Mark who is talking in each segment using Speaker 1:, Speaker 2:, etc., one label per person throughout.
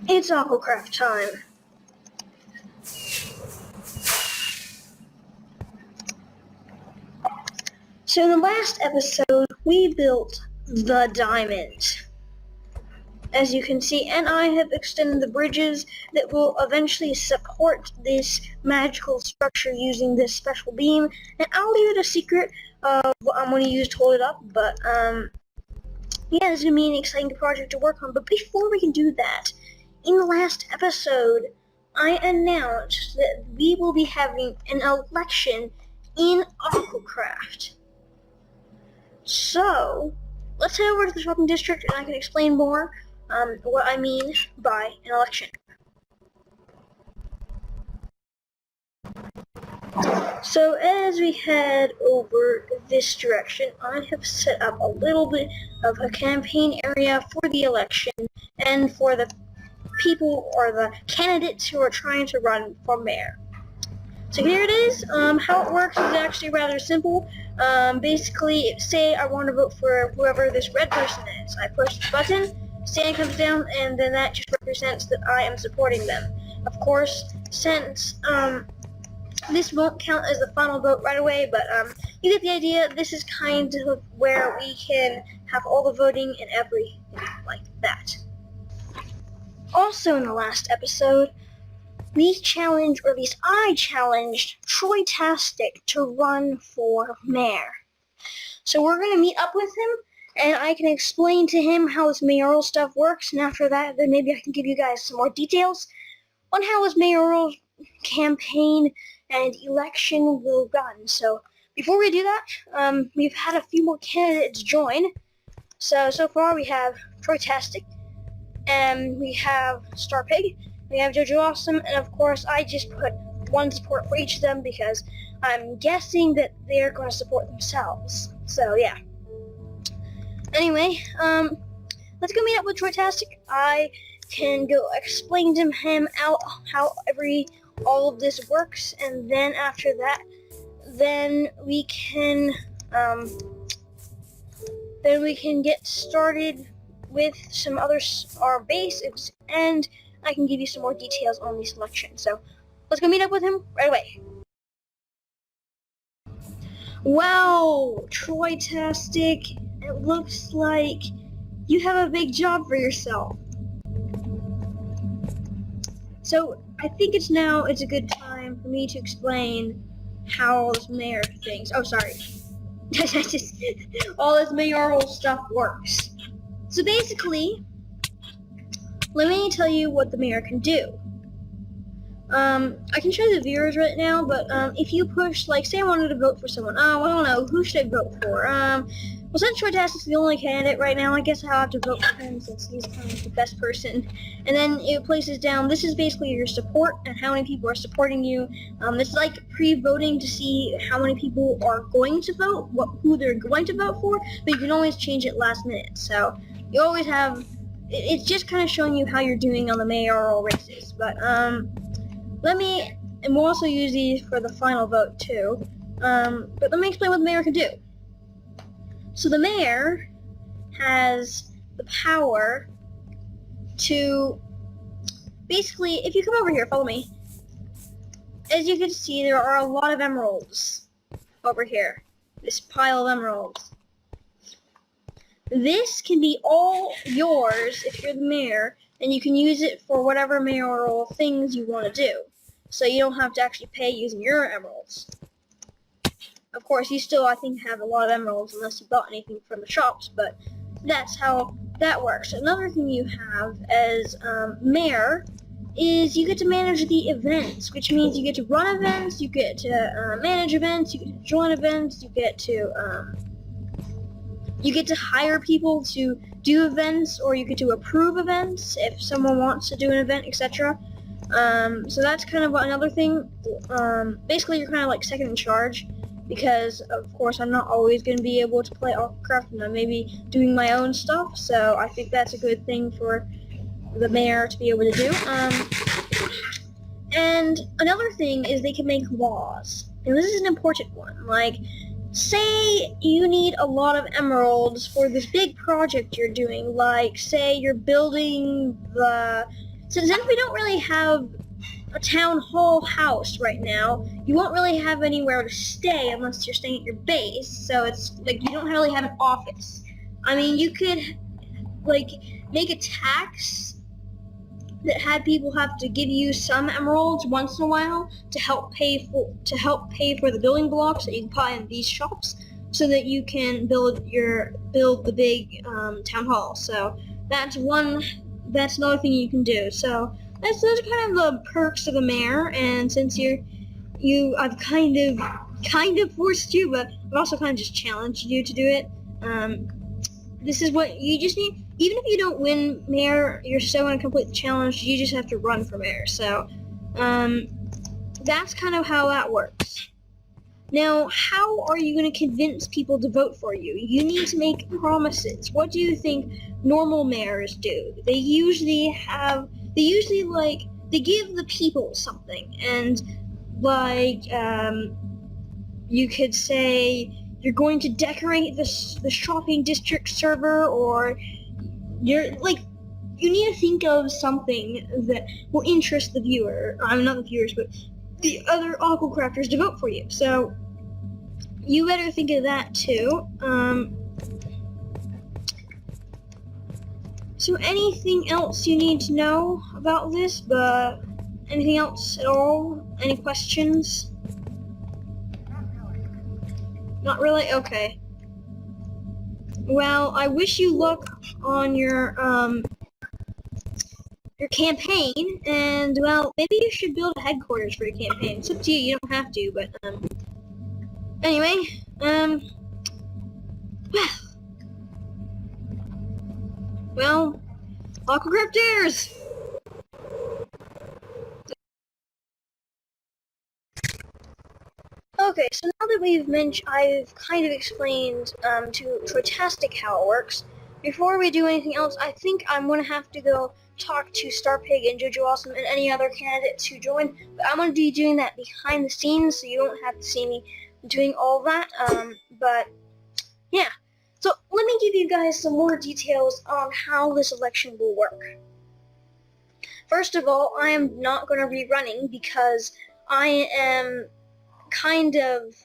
Speaker 1: It's AquaCraft time. So in the last episode, we built the diamond. As you can see, and I have extended the bridges that will eventually support this magical structure using this special beam. And I'll leave it a secret of what I'm going to use to hold it up, but yeah, it's going to be an exciting project to work on. But before we can do that, in the last episode, I announced that we will be having an election in AquaCraft. So, let's head over to the shopping district and I can explain more what I mean by an election. So as we head over this direction, I have set up a little bit of a campaign area for the election and for the people or the candidates who are trying to run for mayor. So here it is. How it works is actually rather simple. Basically, say I want to vote for whoever this red person is. I push the button, stand comes down, and then that just represents that I am supporting them. Of course, since this won't count as the final vote right away, but you get the idea. This is kind of where we can have all the voting and everything like that. Also in the last episode, we challenged, or at least I challenged, Troytastic to run for mayor. So we're going to meet up with him, and I can explain to him how his mayoral stuff works, and after that, then maybe I can give you guys some more details on how his mayoral campaign and election will run. So before we do that, we've had a few more candidates join. So far we have Troytastic, and we have Starpig, we have jojoasom, and of course I just put one support for each of them because I'm guessing that they're going to support themselves. So yeah. Anyway, let's go meet up with Troytastic. I can go explain to him out how all of this works, and then after that, then we can get started with some other our basics, and I can give you some more details on the selection. So let's go meet up with him right away. Wow, Troytastic, it looks like you have a big job for yourself. So I think it's a good time for me to explain how all this mayor things. Oh, sorry. All this mayoral stuff works. So basically, let me tell you what the mayor can do. I can show the viewers right now, but if you push, like, say I wanted to vote for someone. I don't know, who should I vote for? Well, since Troytastic's the only candidate right now, I guess I'll have to vote for him since he's kind of the best person. And then it places down, this is basically your support and how many people are supporting you. It's like pre-voting to see how many people are going to vote, who they're going to vote for, but you can always change it last minute. So you always have, it's just kind of showing you how you're doing on the mayoral races. But and we'll also use these for the final vote too. But let me explain what the mayor can do. So the mayor has the power to, basically, if you come over here, follow me. As you can see, there are a lot of emeralds over here. This pile of emeralds. This can be all yours if you're the mayor, and you can use it for whatever mayoral things you want to do. So you don't have to actually pay using your emeralds. Of course, you still, I think, have a lot of emeralds unless you bought anything from the shops, but that's how that works. Another thing you have as mayor is you get to manage the events, which means you get to run events, you get to manage events, you get to join events, you get to hire people to do events, or you get to approve events if someone wants to do an event, etc. So that's kind of another thing. Basically, you're kind of like second in charge, because of course I'm not always going to be able to play AquaCraft, and I may be doing my own stuff, so I think that's a good thing for the mayor to be able to do. And another thing is they can make laws, and this is an important one. Like, say you need a lot of emeralds for this big project you're doing, like say you're building the since we don't really have a town hall house right now, you won't really have anywhere to stay unless you're staying at your base, so it's like you don't really have an office. I mean, you could like make a tax that had people have to give you some emeralds once in a while to help pay for the building blocks that you can buy in these shops, so that you can build the big town hall. So that's another thing you can do. So those are kind of the perks of the mayor, and since I've kind of forced you, but I've also kind of just challenged you to do it. This is what you just need. Even if you don't win mayor, you're still going to complete the challenge. You just have to run for mayor. So that's kind of how that works. Now, how are you going to convince people to vote for you? You need to make promises. What do you think normal mayors do? They usually give the people something, and you could say you're going to decorate the shopping district server, or you need to think of something that will interest the viewer. Not the viewers, but the other AquaCrafters to vote for you. So you better think of that too. So anything else you need to know about this? But anything else at all? Any questions? Not really? Okay. Well, I wish you luck on your campaign, and well, maybe you should build a headquarters for your campaign. It's up to you. You don't have to, but anyway, well, AquaCrafters! Okay, so now that I've kind of explained to Troytastic how it works. Before we do anything else, I think I'm gonna have to go talk to Starpig and jojoasom and any other candidates who join. But I'm gonna be doing that behind the scenes, so you don't have to see me doing all that. But yeah. So let me give you guys some more details on how this election will work. First of all, I am not going to be running because I am kind of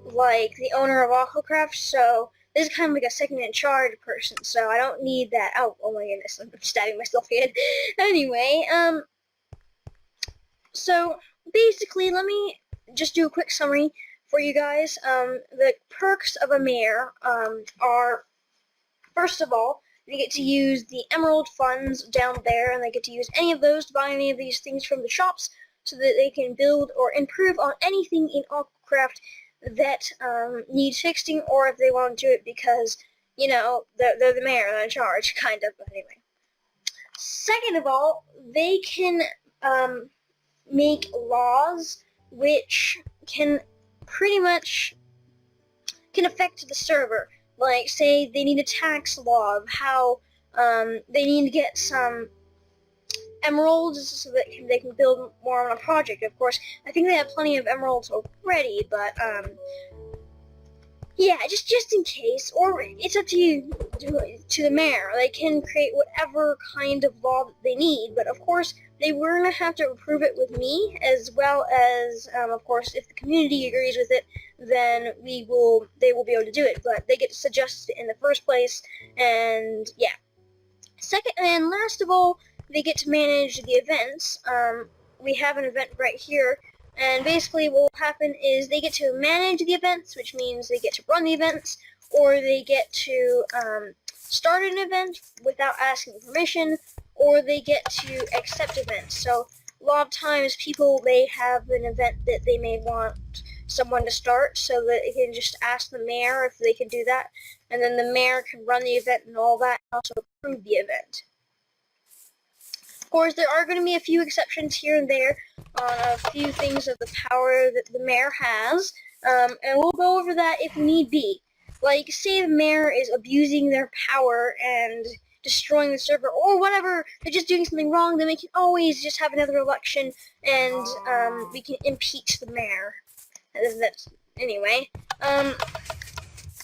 Speaker 1: like the owner of AquaCraft, so this is kind of like a second in charge person, so I don't need that. Oh my goodness, I'm stabbing myself again. Anyway, so basically, let me just do a quick summary for you guys. The perks of a mayor are, first of all, they get to use the emerald funds down there, and they get to use any of those to buy any of these things from the shops, so that they can build or improve on anything in AquaCraft that needs fixing, or if they want to do it because, you know, they're the mayor, they're in charge, kind of, but anyway. Second of all, they can make laws which can pretty much affect the server. Like, say they need a tax law of how they need to get some emeralds so that they can build more on a project. Of course, I think they have plenty of emeralds already, but yeah, just in case. Or it's up to you, to the mayor. They can create whatever kind of law that they need, but of course they were gonna have to approve it with me, as well as of course, if the community agrees with it, then they will be able to do it. But they get to suggest it in the first place, and yeah. Second and last of all, they get to manage the events. We have an event right here, and basically what will happen is they get to manage the events, which means they get to run the events, or they get to start an event without asking permission, or they get to accept events. So a lot of times people, they have an event that they may want someone to start, so that they can just ask the mayor if they can do that, and then the mayor can run the event and all that, and also approve the event. Of course, there are going to be a few exceptions here and there on a few things of the power that the mayor has, and we'll go over that if need be. Like, say the mayor is abusing their power and destroying the server, or whatever, they're just doing something wrong, then we can always just have another election, and we can impeach the mayor. Anyway,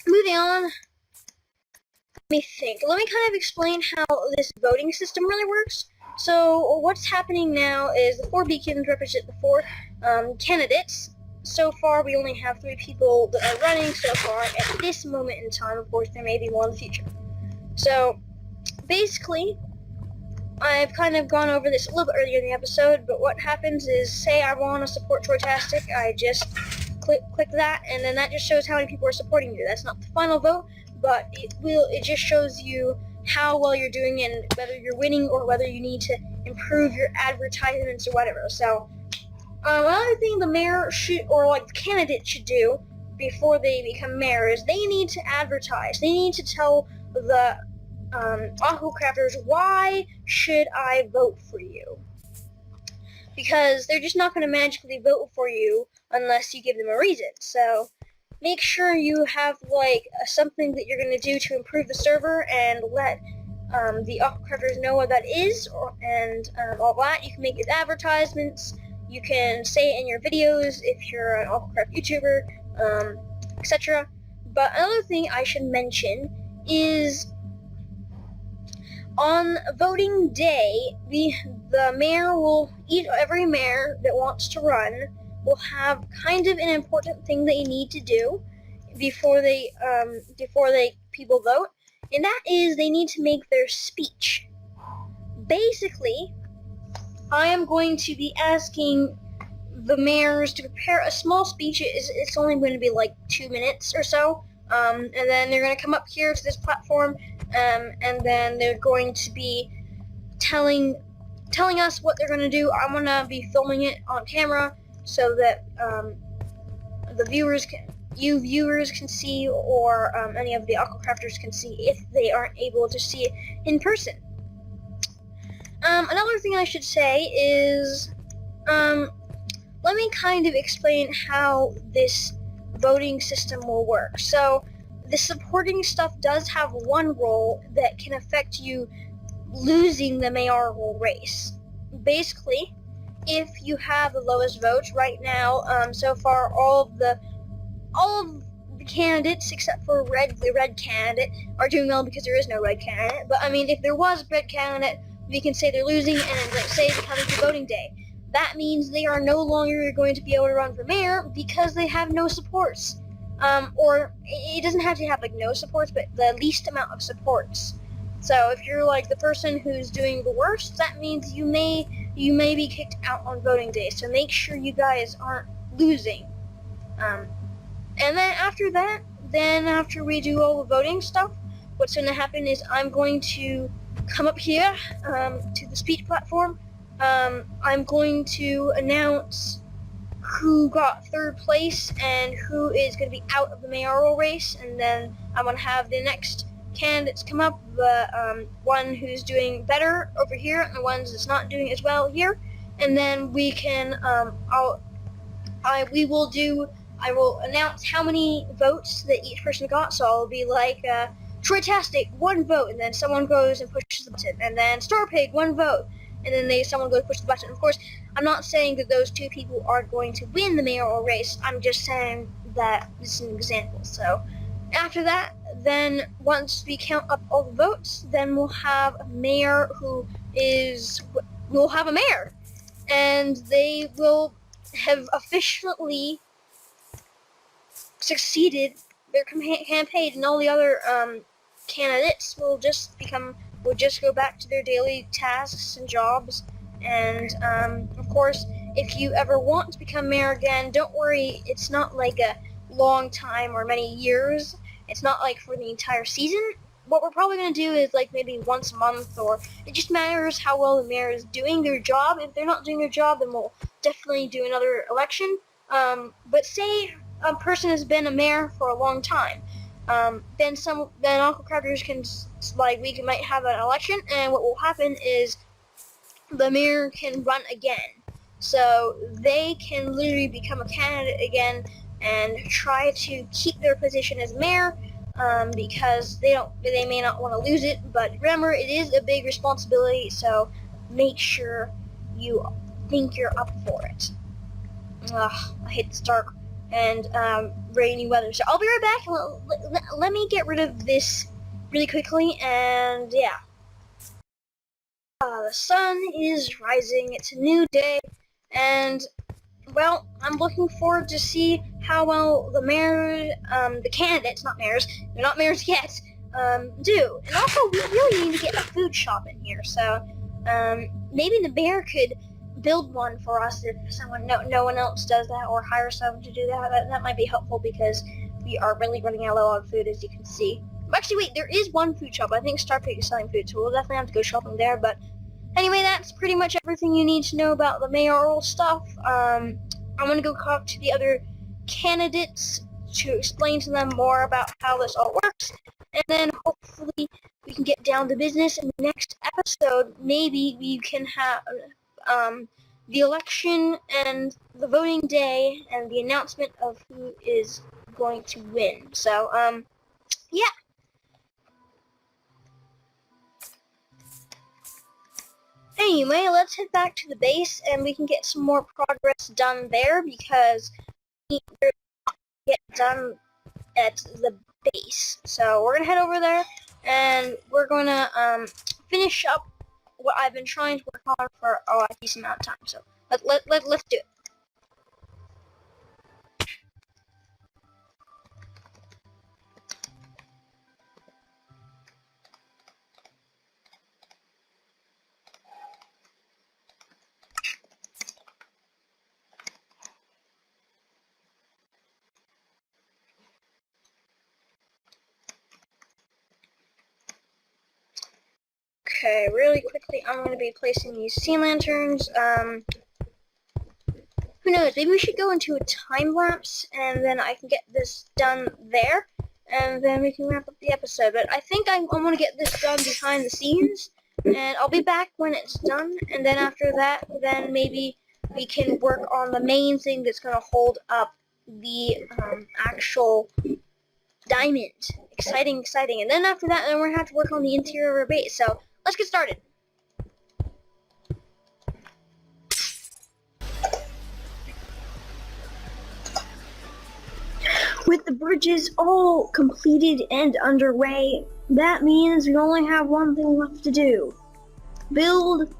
Speaker 1: moving on. Let me think. Let me kind of explain how this voting system really works. So what's happening now is the 4 beacons represent the 4 candidates. So far, we only have 3 people that are running so far at this moment in time. Of course, there may be more in the future. So basically, I've kind of gone over this a little bit earlier in the episode, but what happens is, say I want to support Troytastic, I just click that, and then that just shows how many people are supporting you. That's not the final vote, but it just shows you how well you're doing and whether you're winning or whether you need to improve your advertisements or whatever. So another thing the mayor should, or like the candidate should do before they become mayor is they need to advertise. They need to tell the AquaCrafters, why should I vote for you? Because they're just not going to magically vote for you unless you give them a reason. So make sure you have like something that you're going to do to improve the server and let the AquaCrafters know what that is, and all that. You can make it advertisements. You can say it in your videos if you're an AquaCraft YouTuber, etc. But another thing I should mention is on voting day, the mayor will, every mayor that wants to run will have kind of an important thing they need to do before people vote, and that is they need to make their speech. Basically, I am going to be asking the mayors to prepare a small speech. It's only going to be like 2 minutes or so, and then they're going to come up here to this platform, and then they're going to be telling us what they're going to do. I'm going to be filming it on camera so that the viewers can see, or any of the AquaCrafters can see if they aren't able to see it in person. Another thing I should say is, let me kind of explain how this voting system will work. So, the supporting stuff does have one role that can affect you losing the mayoral race. Basically, if you have the lowest votes right now, so far all of the candidates except for the red candidate are doing well because there is no red candidate. But I mean, if there was a red candidate, we can say they're losing, and then let's say it's coming to voting day. That means they are no longer going to be able to run for mayor because they have no supports. Or it doesn't have to have like no supports, but the least amount of supports. So if you're like the person who's doing the worst, that means you may be kicked out on voting day. So make sure you guys aren't losing. And then after that, after we do all the voting stuff, what's going to happen is I'm going to come up here to the speech platform. I'm going to announce who got 3rd place and who is going to be out of the mayoral race, and then I'm going to have the next candidates come up, the one who's doing better over here and the ones that's not doing as well here, and then we can I will announce how many votes that each person got. So I'll be like, Troytastic, 1 vote, and then someone goes and pushes the button, and then Starpig, 1 vote, and then someone goes and pushes the button. Of course, I'm not saying that those 2 people are going to win the mayoral race. I'm just saying that this is an example. So after that, then once we count up all the votes, then we'll have a mayor we'll have a mayor, and they will have officially succeeded their campaign, and all the other candidates will just go back to their daily tasks and jobs. And of course, if you ever want to become mayor again, don't worry, it's not like a long time or many years. It's not like for the entire season. What we're probably going to do is like maybe once a month, or it just matters how well the mayor is doing their job. If they're not doing their job, then we'll definitely do another election. But say a person has been a mayor for a long time, then AquaCrafters can, we might have an election, and what will happen is the mayor can run again. So they can literally become a candidate again and try to keep their position as mayor, because they may not want to lose it. But remember, it is a big responsibility, so make sure you think you're up for it. Ugh, I hate this dark and rainy weather. So I'll be right back. Let me get rid of this really quickly, and yeah. The sun is rising. It's a new day, and well, I'm looking forward to see how well the mayor, the candidates, not mayors, they're not mayors yet, do. And also, we really need to get a food shop in here. So, maybe the mayor could build one for us if no one else does that, or hire someone to do that. That might be helpful because we are really running out low on food, as you can see. Actually, wait, there is one food shop. I think Starpig is selling food, so we'll definitely have to go shopping there. But anyway, that's pretty much everything you need to know about the mayoral stuff. I'm going to go talk to the other candidates to explain to them more about how this all works, and then hopefully we can get down to business in the next episode. Maybe we can have the election and the voting day and the announcement of who is going to win. So, yeah. Anyway, let's head back to the base and we can get some more progress done there because we need to get done at the base. So we're gonna head over there and we're gonna finish up what I've been trying to work on for a decent amount of time. So let's do it. Okay, really quickly, I'm going to be placing these sea lanterns. Who knows, maybe we should go into a time lapse, and then I can get this done there, and then we can wrap up the episode. But I think I'm going to get this done behind the scenes, and I'll be back when it's done, and then after that, then maybe we can work on the main thing that's going to hold up the actual diamond. Exciting. And then after that, then we're going to have to work on the interior of our base. So let's get started. With the bridges all completed and underway, that means we only have one thing left to do. Build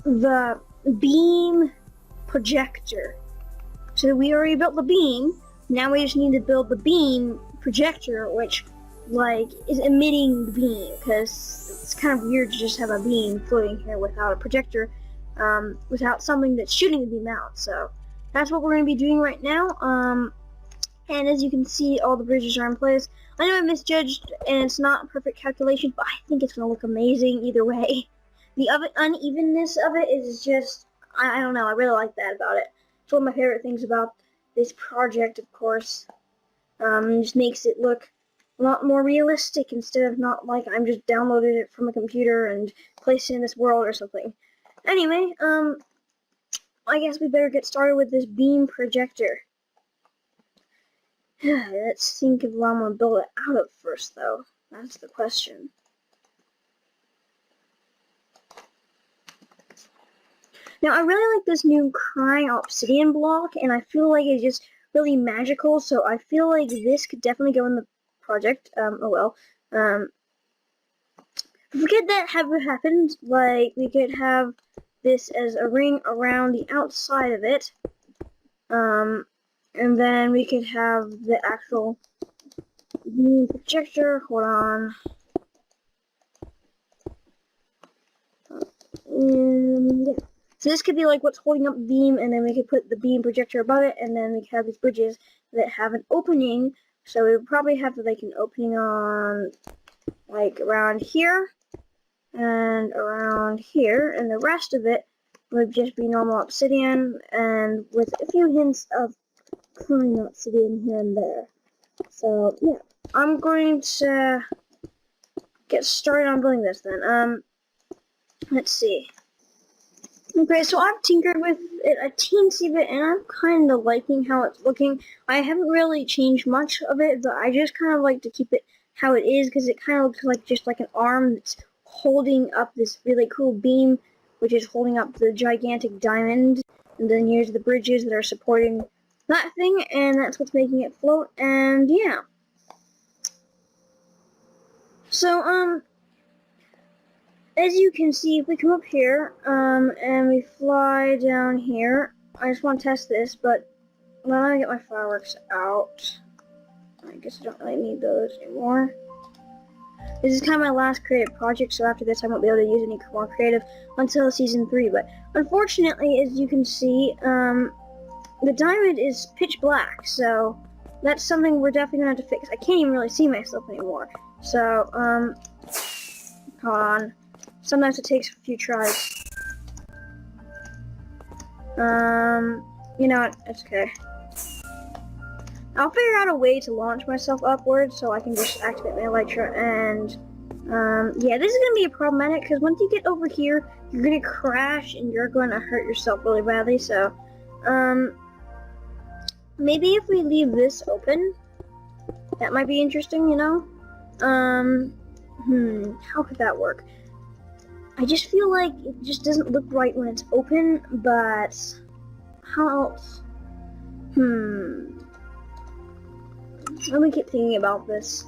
Speaker 1: the Beam Projector. So we already built the beam, now we just need to build the Beam Projector, which is emitting the beam, because it's kind of weird to just have a beam floating here without a projector, without something that's shooting the beam out. So that's what we're going to be doing right now. And as you can see, all the bridges are in place. I know I misjudged, and it's not a perfect calculation, but I think it's going to look amazing either way. The unevenness of it is just, I don't know, I really like that about it. It's one of my favorite things about this project, of course. It just makes it look a lot more realistic instead of not like I'm just downloaded it from a computer and placed it in this world or something. Anyway, I guess we better get started with this Beam Projector. Let's think of what I'm going to build it out of first, though. That's the question. Now, I really like this new crying obsidian block, and I feel like it's just really magical, so I feel like this could definitely go in the project. Forget that happened. Like, we could have this as a ring around the outside of it. And then we could have the actual beam projector. Hold on. Yeah. So this could be like what's holding up the beam, and then we could put the beam projector above it, and then we could have these bridges that have an opening. So we would probably have like an opening on like around here and around here, and the rest of it would just be normal obsidian, and with a few hints of clearing obsidian here and there. So yeah, I'm going to get started on building this then. Let's see. Okay, so I've tinkered with it a teensy bit, and I'm kind of liking how it's looking. I haven't really changed much of it, but I just kind of like to keep it how it is, because it kind of looks like just like an arm that's holding up this really cool beam, which is holding up the gigantic diamond, and then here's the bridges that are supporting that thing, and that's what's making it float, and yeah. So, as you can see, if we come up here, and we fly down here, I just want to test this, but when I get my fireworks out, I guess I don't really need those anymore. This is kind of my last creative project, so after this I won't be able to use any more creative until Season 3, but unfortunately, as you can see, the diamond is pitch black, so that's something we're definitely going to have to fix. I can't even really see myself anymore, so, hold on. Sometimes it takes a few tries. You know what, it's okay. I'll figure out a way to launch myself upwards so I can just activate my elytra, and yeah, this is going to be a problematic because once you get over here, you're going to crash and you're going to hurt yourself really badly, so maybe if we leave this open, that might be interesting, you know? How could that work? I just feel like it just doesn't look right when it's open, but how else? Let me keep thinking about this.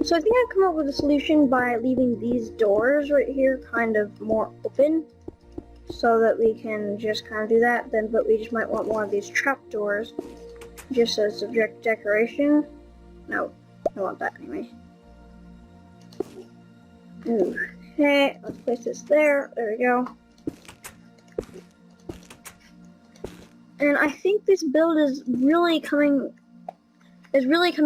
Speaker 1: So I think I've come up with a solution by leaving these doors right here kind of more open, so that we can just kind of do that. Then, but we just might want more of these trap doors, just as subject decoration. No, I want that anyway. Okay, let's place this there. There we go. And I think this build is really coming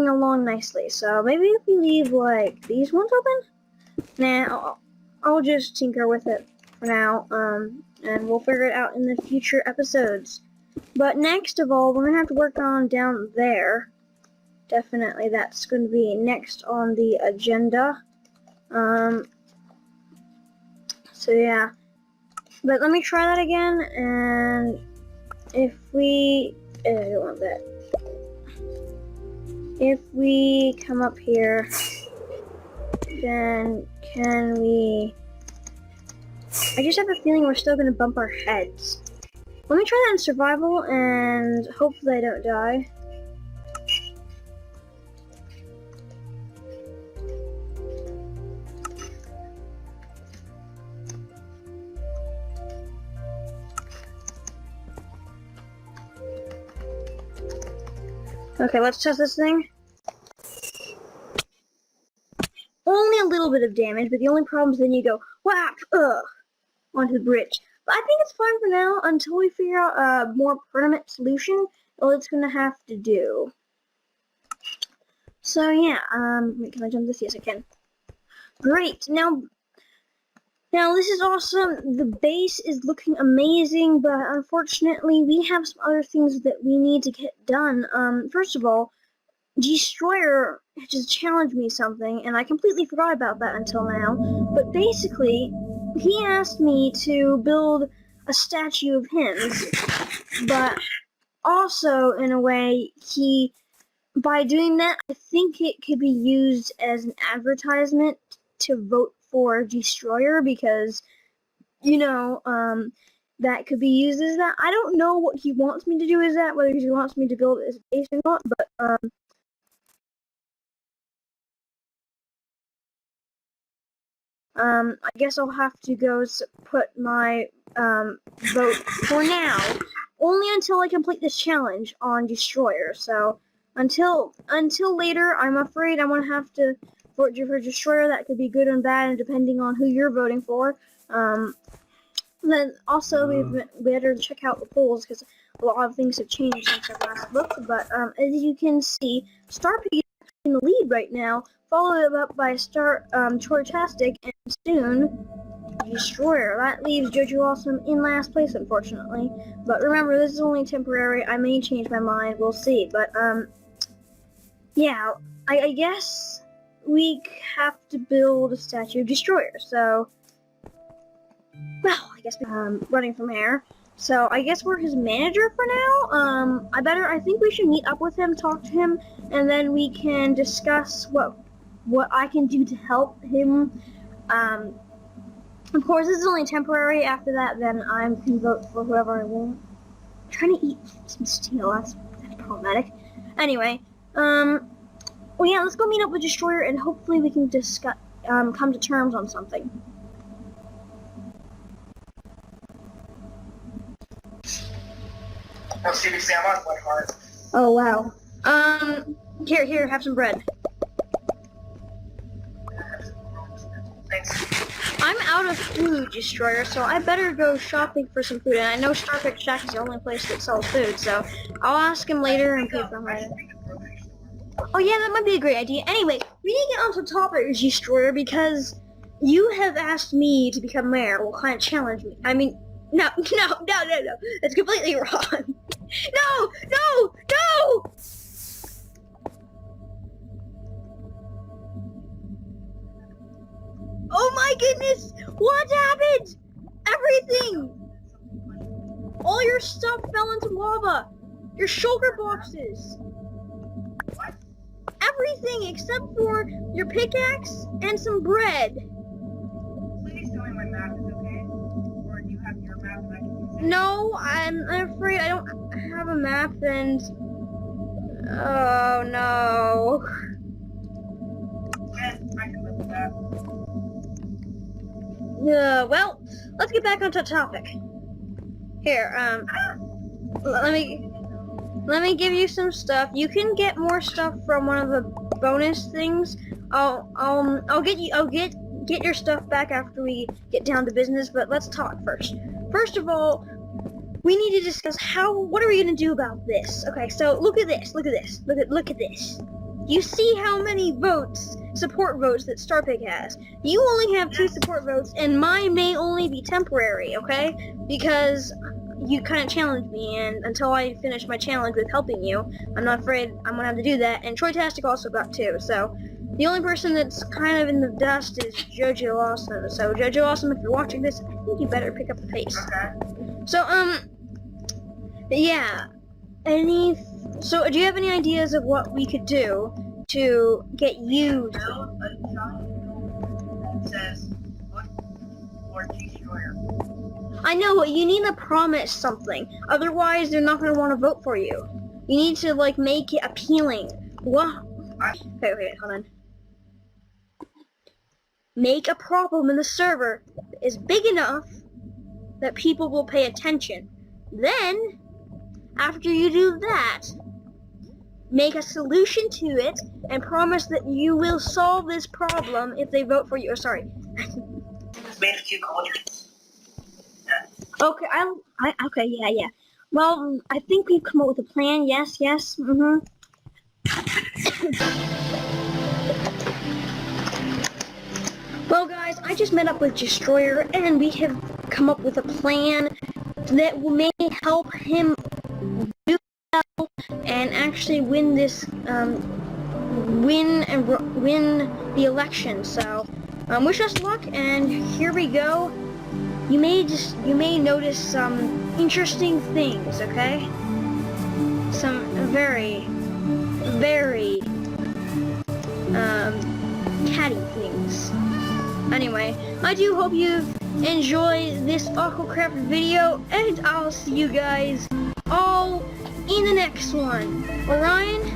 Speaker 1: along nicely. So maybe if we leave like these ones open, nah, I'll just tinker with it for now, and we'll figure it out in the future episodes. But next of all, we're gonna have to work on down there. Definitely, that's going to be next on the agenda. So yeah, but let me try that again, and if we, I don't want that. If we come up here, then can we... I just have a feeling we're still going to bump our heads. Let me try that in survival, and hopefully I don't die. Okay, let's test this thing. Only a little bit of damage, but the only problem is then you go whack, onto the bridge. But I think it's fine for now until we figure out a more permanent solution. Well, it's gonna have to do. So yeah, can I jump this? Yes, I can. Great. Now this is awesome. The base is looking amazing, but unfortunately we have some other things that we need to get done. First of all, Gestroyer just challenged me something, and I completely forgot about that until now. But basically, he asked me to build a statue of him, but also, in a way, by doing that, I think it could be used as an advertisement to vote for Gestroyer, because, you know, that could be used as that. I don't know what he wants me to do as that, whether he wants me to build it as a base or not, but, I guess I'll have to go put my, vote for now, only until I complete this challenge on Gestroyer. So, until later, I'm afraid I'm gonna have to vote for Gestroyer. That could be good and bad, and depending on who you're voting for. Then also, we better check out the polls, because a lot of things have changed since I last looked. But, as you can see, Starpig is in the lead right now, followed up by Troytastic, and soon Gestroyer. That leaves jojoasom in last place, unfortunately. But remember, this is only temporary. I may change my mind. We'll see. But yeah, I guess we have to build a statue of Gestroyer. So, well, I guess running from here. So I guess we're his manager for now. I think we should meet up with him, talk to him, and then we can discuss what I can do to help him. Of course, this is only temporary. After that, then I can vote for whoever I want. I'm trying to eat some steel. That's problematic. Anyway, well, yeah, let's go meet up with Gestroyer, and hopefully we can discuss, come to terms on something.
Speaker 2: Oh, seriously, I'm on one heart.
Speaker 1: Oh, wow. Here, have some bread.
Speaker 2: Thanks.
Speaker 1: I'm out of food, Gestroyer, so I better go shopping for some food. And I know Starpig Shack is the only place that sells food, so I'll ask him later and pay for him later. Oh yeah, that might be a great idea. Anyway, we need to get on to topics, Gestroyer, because you have asked me to become mayor. Well, kind of challenge me. I mean, no. That's completely wrong. No! Oh my goodness! What happened? Everything! All your stuff fell into lava! Your shulker boxes! Everything except for your pickaxe and some bread.
Speaker 2: Please tell me my map is okay. Or do you have your map and I can use it?
Speaker 1: No, I'm afraid I don't have a map and... Oh no.
Speaker 2: Yes, I can live with that.
Speaker 1: Well, let's get back onto the topic. Here, let me give you some stuff. You can get more stuff from one of the bonus things. I'll get your stuff back after we get down to business, but let's talk first. First of all, we need to discuss what are we gonna do about this? Okay, so look at this. Look at this. You see how many support votes that Starpig has. You only have 2 support votes, and mine may only be temporary, okay? Because you kind of challenged me, and until I finish my challenge with helping you, I'm not afraid I'm gonna have to do that. And Troytastic also got 2, so the only person that's kind of in the dust is jojoasom. So jojoasom, if you're watching this, I think you better pick up the pace.
Speaker 2: Okay.
Speaker 1: So yeah. So do you have any ideas of what we could do to get you to...
Speaker 2: Build a giant that says, look for Gestroyer.
Speaker 1: I know, but you need to promise something. Otherwise, they're not going to want to vote for you. You need to, like, make it appealing. What? Okay, wait, hold on. Make a problem in the server that is big enough that people will pay attention. Then, after you do that, make a solution to it and promise that you will solve this problem if they vote for you. Oh, sorry.
Speaker 2: It's made of 2 cauldrons.
Speaker 1: Okay, okay, yeah. Well, I think we've come up with a plan. Yes. Well, guys, I just met up with Gestroyer, and we have come up with a plan that may help him do well and actually win this, win the election. So, wish us luck, and here we go. You may notice some interesting things, okay? Some very catty things. Anyway, I do hope you enjoy this AquaCraft video, and I'll see you guys all in the next one. Orion?